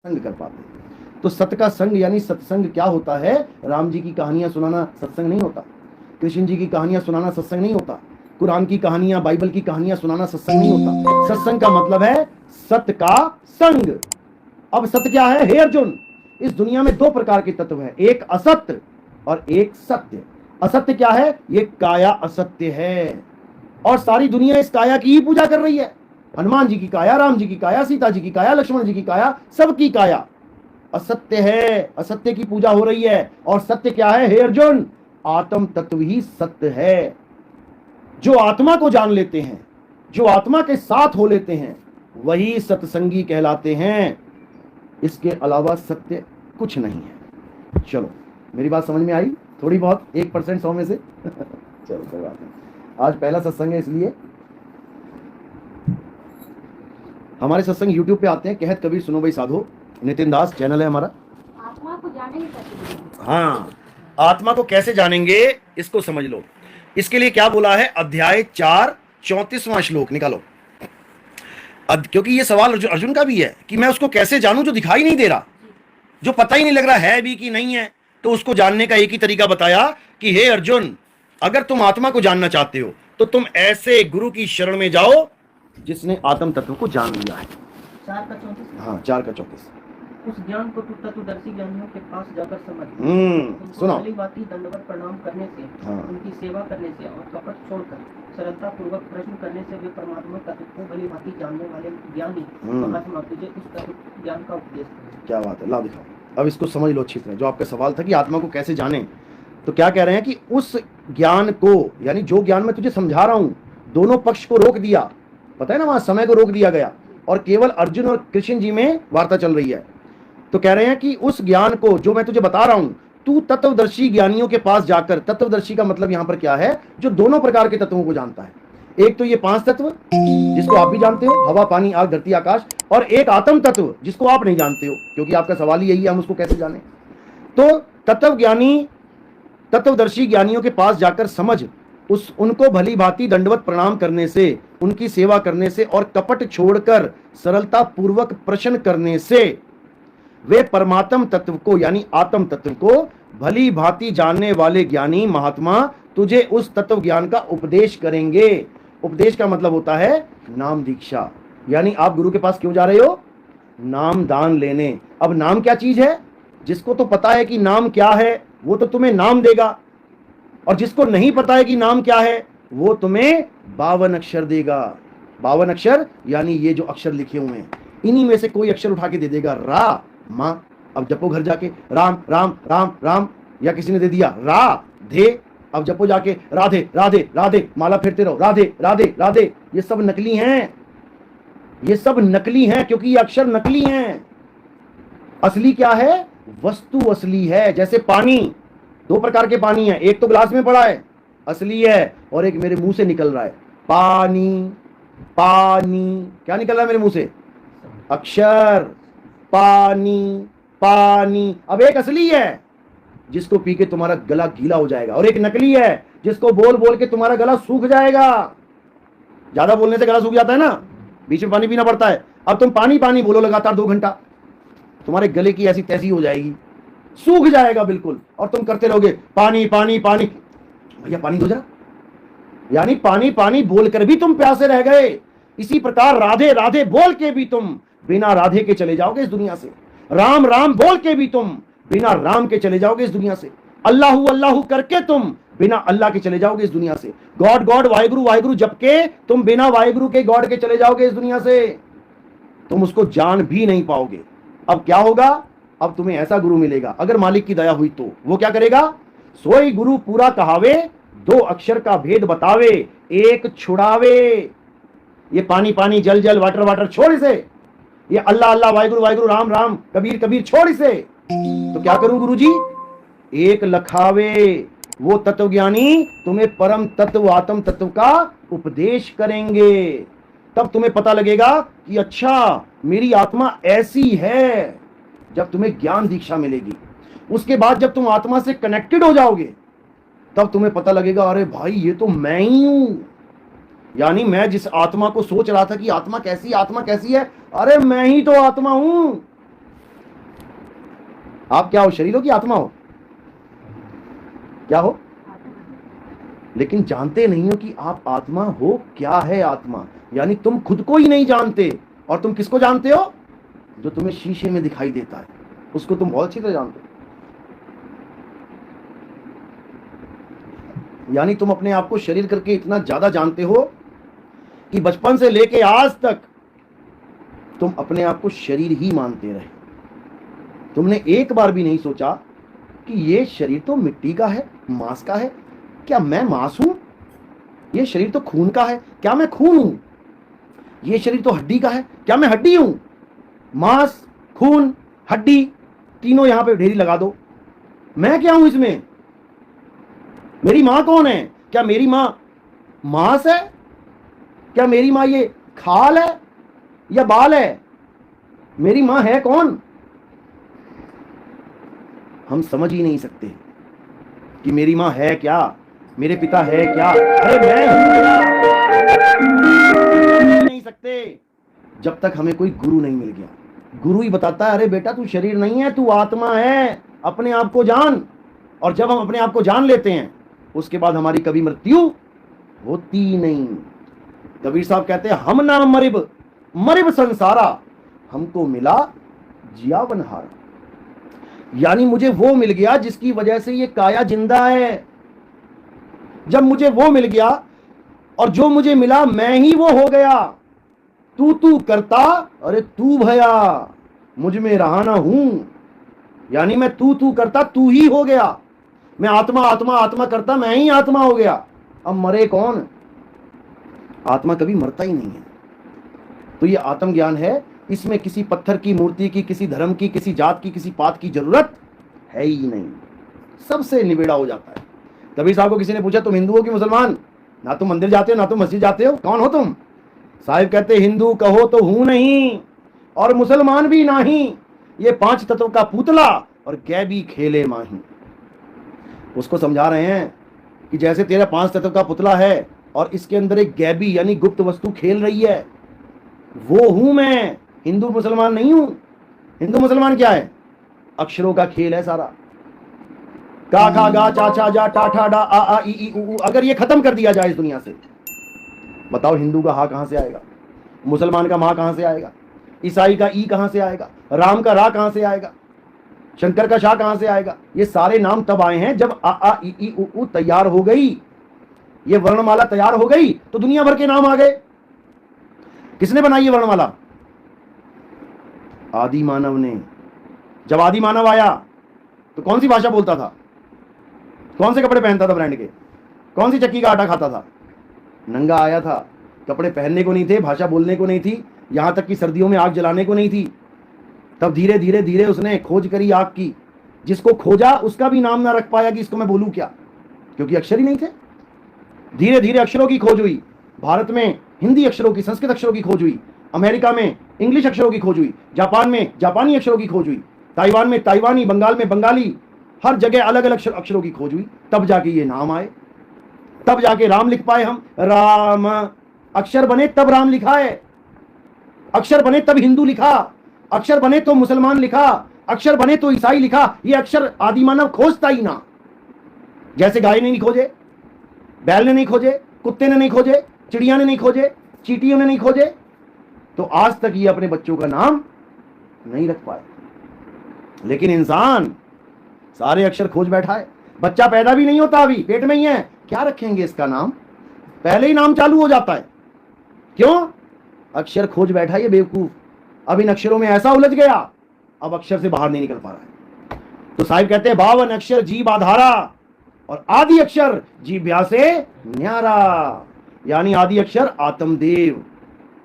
संग कर पाते। तो सत का संग यानी सत्संग क्या होता है? राम जी की कहानियां सुनाना सत्संग नहीं होता, कृष्ण जी की कहानियां सुनाना सत्संग नहीं होता, कुरान की कहानियां, बाइबल की कहानियां सुनाना सत्संग नहीं होता। सत्संग का मतलब है सत का संग। अब सत्य क्या है? हे अर्जुन, इस दुनिया में दो प्रकार के तत्व हैं, एक असत्य और एक सत्य। असत्य क्या है? ये काया असत्य है और सारी दुनिया इस काया की ही पूजा कर रही है। हनुमान जी की काया, राम जी की काया, सीता जी की काया, लक्ष्मण जी की काया, सबकी काया असत्य है, असत्य की पूजा हो रही है। और सत्य क्या है? हे अर्जुन, आत्म तत्व ही सत्य है। जो आत्मा को जान लेते हैं, जो आत्मा के साथ हो लेते हैं, वही सत्संगी कहलाते हैं। इसके अलावा सत्य कुछ नहीं है। चलो, मेरी बात समझ में आई? थोड़ी बहुत, 1% 100 में से चलो कोई बात नहीं, आज पहला सत्संग है इसलिए। हमारे सत्संग यूट्यूब पे आते हैं, कहत कबीर सुनो भाई साधो, नितिन दास चैनल है हमारा। आत्मा को जानेंगे कैसे? हाँ, आत्मा को कैसे जानेंगे इसको समझ लो। इसके लिए क्या बोला है? अध्याय 4 34वां श्लोक निकालो। क्योंकि ये सवाल अर्जुन का भी है कि मैं उसको कैसे जानूं जो दिखाई नहीं दे रहा, जो पता ही नहीं लग रहा है भी कि नहीं है। तो उसको जानने का एक ही तरीका बताया कि हे अर्जुन, अगर तुम आत्मा को जानना चाहते हो तो तुम ऐसे गुरु की शरण में जाओ जिसने आत्म तत्व को जान लिया है। 4 का 34। हाँ, 4 का 34। उस ज्ञान को तत्वदर्शी ज्ञानियों के पास जाकर समझ, सुनो। भली-भांति दंडवत प्रणाम करने से, हाँ। उनकी सेवा करने से और कपट छोड़कर सरलता पूर्वक प्रश्न करने से वे परमात्मा तत्व को भली-भांति जानने वाले ज्ञानी महात्मा तुझे उस तत्व ज्ञान का उपदेश करें। क्या बात है, ला दिखाओ। अब इसको समझ लो अच्छी तरह। जो आपका सवाल था कि आत्मा को कैसे जाने, तो क्या कह रहे हैं कि उस ज्ञान को, यानी जो ज्ञान मैं तुझे समझा रहा हूं, दोनों पक्ष को रोक दिया। पता है ना, वहां समय को रोक दिया गया और केवल अर्जुन और कृष्ण जी में वार्ता चल रही है। तो कह रहे हैं कि उस ज्ञान को जो मैं तुझे बता रहा हूं, तू तत्वदर्शी ज्ञानियों के पास जाकर, तत्वदर्शी का मतलब यहां पर क्या है? जो दोनों प्रकार के तत्वों को जानता है। एक तो ये 5 तत्व जिसको आप भी जानते हो, हवा, पानी, आग, धरती, आकाश, और एक आत्म तत्व जिसको आप नहीं जानते हो, क्योंकि आपका सवाल ही यही है, हम उसको कैसे जाने। तो तत्व ज्ञानी, तत्वदर्शी ज्ञानियों के पास जाकर समझ, उनको भली भांति दंडवत प्रणाम करने से, उनकी सेवा करने से और कपट छोड़कर सरलता पूर्वक प्रश्न करने से वे परमात्म तत्व को यानी आत्म तत्व को भली भांति जानने वाले ज्ञानी महात्मा तुझे उस तत्व ज्ञान का उपदेश करेंगे। उपदेश का मतलब होता है नाम दीक्षा। यानी आप गुरु के पास क्यों जा रहे हो? नाम दान लेने। अब नाम क्या चीज है? जिसको तो पता है कि नाम क्या है वो तो तुम्हें नाम देगा, और जिसको नहीं पता है कि नाम क्या है वो तुम्हें 52 अक्षर देगा। 52 अक्षर यानी ये जो अक्षर लिखे हुए हैं, इन्हीं में से कोई अक्षर उठा के दे देगा। रा मां। अब जपो घर जाके राम राम राम राम, या किसी ने दे दिया राधे, अब जपो जाके राधे राधे राधे, माला फेरते रहो राधे राधे राधे। ये सब नकली हैं, ये सब नकली हैं, क्योंकि ये अक्षर नकली हैं। असली क्या है? वस्तु असली है। जैसे पानी, 2 प्रकार के पानी है, एक तो गिलास में पड़ा है असली है, और एक मेरे मुंह से निकल रहा है पानी। पानी क्या निकल रहा है मेरे मुंह से? अक्षर। पानी पानी। अब एक असली है जिसको पी के तुम्हारा गला गीला हो जाएगा, और एक नकली है जिसको बोल बोल के तुम्हारा गला सूख जाएगा। ज्यादा बोलने से गला सूख जाता है ना, बीच में पानी पीना पड़ता है। अब तुम पानी पानी बोलो लगातार 2 घंटा, तुम्हारे गले की ऐसी तैसी हो जाएगी, सूख जाएगा बिल्कुल, और तुम करते रहोगे पानी पानी पानी। भैया पानी दो जरा। यानी पानी पानी बोलकर भी तुम प्यासे रह गए। इसी प्रकार राधे राधे बोल के भी तुम बिना राधे के चले जाओगे इस दुनिया से। राम राम बोल के भी तुम बिना राम के चले जाओगे इस दुनिया से। अल्लाहू अल्लाहू करके तुम बिना अल्लाह के चले जाओगे इस दुनिया से। गॉड गॉड वाहिगुरु वाहिगुरु जप के तुम बिना वाहिगुरु के गॉड के चले जाओगे इस दुनिया से। तुम उसको जान भी नहीं पाओगे। अब क्या होगा? अब तुम्हें ऐसा गुरु मिलेगा, अगर मालिक की दया हुई तो वो क्या करेगा? सोई गुरु पूरा कहावे, 2 अक्षर का भेद बतावे, एक छुड़ावे। ये पानी पानी जल जल वाटर वाटर छोड़ इसे, ये अल्लाह अल्लाह वाहिगुरु वाहिगुरु राम राम कबीर कबीर छोड़ इसे। तो क्या करूं गुरुजी? एक लखावे। वो तत्वज्ञानी तुम्हें परम तत्व आत्म तत्व का उपदेश करेंगे। तब तुम्हें पता लगेगा कि अच्छा मेरी आत्मा ऐसी है। जब तुम्हें ज्ञान दीक्षा मिलेगी, उसके बाद जब तुम आत्मा से कनेक्टेड हो जाओगे, तब तुम्हें पता लगेगा अरे भाई ये तो मैं ही हूं। यानी मैं जिस आत्मा को सोच रहा था कि आत्मा कैसी है, अरे मैं ही तो आत्मा हूं। आप क्या हो, शरीर हो कि आत्मा हो? क्या हो? लेकिन जानते नहीं हो कि आप आत्मा हो। क्या है आत्मा? यानी तुम खुद को ही नहीं जानते। और तुम किसको जानते हो? जो तुम्हें शीशे में दिखाई देता है, उसको तुम बहुत अच्छी तरह जानते हो। यानी तुम अपने आप को शरीर करके इतना ज्यादा जानते हो कि बचपन से लेके आज तक तुम अपने आप को शरीर ही मानते रहे। तुमने एक बार भी नहीं सोचा कि ये शरीर तो मिट्टी का है, मांस का है। क्या मैं मांस हूं? ये शरीर तो खून का है, क्या मैं खून हूं? ये शरीर तो हड्डी का है, क्या मैं हड्डी हूं? मांस, खून, हड्डी, तीनों यहां पे ढेरी लगा दो, मैं क्या हूं इसमें? मेरी मां कौन है? क्या मेरी मां मांस है? क्या मेरी मां ये खाल है या बाल है? मेरी मां है कौन? हम समझ ही नहीं सकते कि मेरी मां है क्या, मेरे पिता है क्या। अरे मैं हूं नहीं सकते जब तक हमें कोई गुरु नहीं मिल गया। गुरु ही बताता है, अरे बेटा तू शरीर नहीं है, तू आत्मा है, अपने आप को जान। और जब हम अपने आप को जान लेते हैं, उसके बाद हमारी कभी मृत्यु होती नहीं। कबीर साहब कहते हैं, हम ना मरिब मरिब संसारा, हमको मिला जियावनहारा। यानी मुझे वो मिल गया जिसकी वजह से ये काया जिंदा है। जब मुझे वो मिल गया और जो मुझे मिला मैं ही वो हो गया। तू करता, अरे तू भया, मुझ में रहा ना हूं। यानी मैं तू करता, तू ही हो गया। मैं आत्मा आत्मा आत्मा करता, मैं ही आत्मा हो गया। अब मरे कौन? आत्मा कभी मरता ही नहीं है। तो ये आत्मज्ञान है, इसमें किसी पत्थर की मूर्ति की, किसी धर्म की, किसी जात की, किसी पात की जरूरत है ही नहीं। सबसे निबेड़ा हो जाता है। कबीर साहब को किसी ने पूछा, तुम हिंदू हो कि मुसलमान? ना तुम मंदिर जाते हो, ना तुम मस्जिद जाते हो, कौन हो तुम? साहिब कहते, हिंदू कहो तो हूं नहीं और मुसलमान भी नहीं, ये 5 तत्व का पुतला और गैबी खेले माही। उसको समझा रहे हैं कि जैसे तेरा 5 तत्व का पुतला है और इसके अंदर एक गैबी यानी गुप्त वस्तु खेल रही है, वो हूं मैं। हिंदू मुसलमान नहीं हूं। हिंदू मुसलमान क्या है? अक्षरों का खेल है सारा। का खा गा चा छा जा टा ठा डा आ आ ई ऊ। अगर ये खत्म कर दिया जाए इस दुनिया से, बताओ हिंदू का हा कहां से आएगा? मुसलमान का मा कहां से आएगा? ईसाई का ई कहां से आएगा? राम का रा कहां से आएगा? शंकर का शाह कहां से आएगा? ये सारे नाम तब आए हैं जब आ आ ई ऊ तैयार हो गई, ये वर्णमाला तैयार हो गई तो दुनिया भर के नाम आ गए। किसने बनाई ये वर्णमाला? आदि मानव ने। जब आदि मानव आया तो कौन सी भाषा बोलता था? कौन से कपड़े पहनता था ब्रांड के? कौन सी चक्की का आटा खाता था? नंगा आया था, कपड़े पहनने को नहीं थे, भाषा बोलने को नहीं थी, यहां तक कि सर्दियों में आग जलाने को नहीं थी। तब धीरे धीरे धीरे उसने खोज करी आग की। जिसको खोजा उसका भी नाम ना रख पाया कि इसको मैं बोलूं क्या, क्योंकि अक्षर ही नहीं थे। धीरे धीरे अक्षरों की खोज हुई। भारत में हिंदी अक्षरों की, संस्कृत अक्षरों की खोज हुई। अमेरिका में इंग्लिश अक्षरों की खोज हुई। जापान में जापानी अक्षरों की खोज हुई। ताइवान में ताइवानी, बंगाल में बंगाली, हर जगह अलग अलग अक्षरों की खोज हुई। तब जाके ये नाम आए, तब जाके राम लिख पाए हम। राम अक्षर बने तब राम लिखा है। अक्षर बने तब हिंदू लिखा, अक्षर बने तो मुसलमान लिखा, अक्षर बने तो ईसाई लिखा। ये अक्षर आदि मानव खोजता ही ना। जैसे गाय ने नहीं खोजे, बैल ने नहीं खोजे, कुत्ते ने नहीं खोजे, चिड़िया ने नहीं खोजे, चींटियों ने नहीं खोजे, तो आज तक ये अपने बच्चों का नाम नहीं रख पाए। लेकिन इंसान सारे अक्षर खोज बैठा है। बच्चा पैदा भी नहीं होता, अभी पेट में ही है, क्या रखेंगे इसका नाम? पहले ही नाम चालू हो जाता है। क्यों? अक्षर खोज बैठा ये बेवकूफ। अब इन अक्षरों में ऐसा उलझ गया, अब अक्षर से बाहर नहीं निकल पा रहा है। तो साहिब कहते हैं 52 अक्षर जीव आधारा और आदि अक्षर जीव्या से न्यारा। यानी आदि अक्षर आत्मदेव।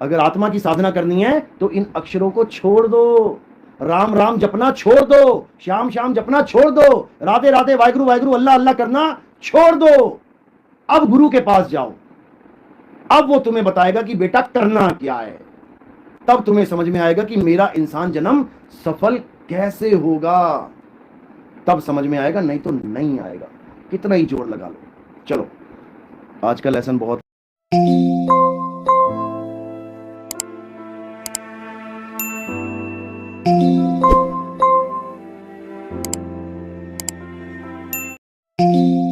अगर आत्मा की साधना करनी है तो इन अक्षरों को छोड़ दो। राम राम जपना छोड़ दो, श्याम श्याम जपना छोड़ दो, राधे राधे वाहिगुरु वाहिगुरु अल्लाह अल्लाह करना छोड़ दो। अब गुरु के पास जाओ, अब वो तुम्हें बताएगा कि बेटा करना क्या है। तब तुम्हें समझ में आएगा कि मेरा इंसान जन्म सफल कैसे होगा। तब समझ में आएगा, नहीं तो नहीं आएगा, कितना ही जोर लगा लो। चलो, आज का लेसन बहुत है।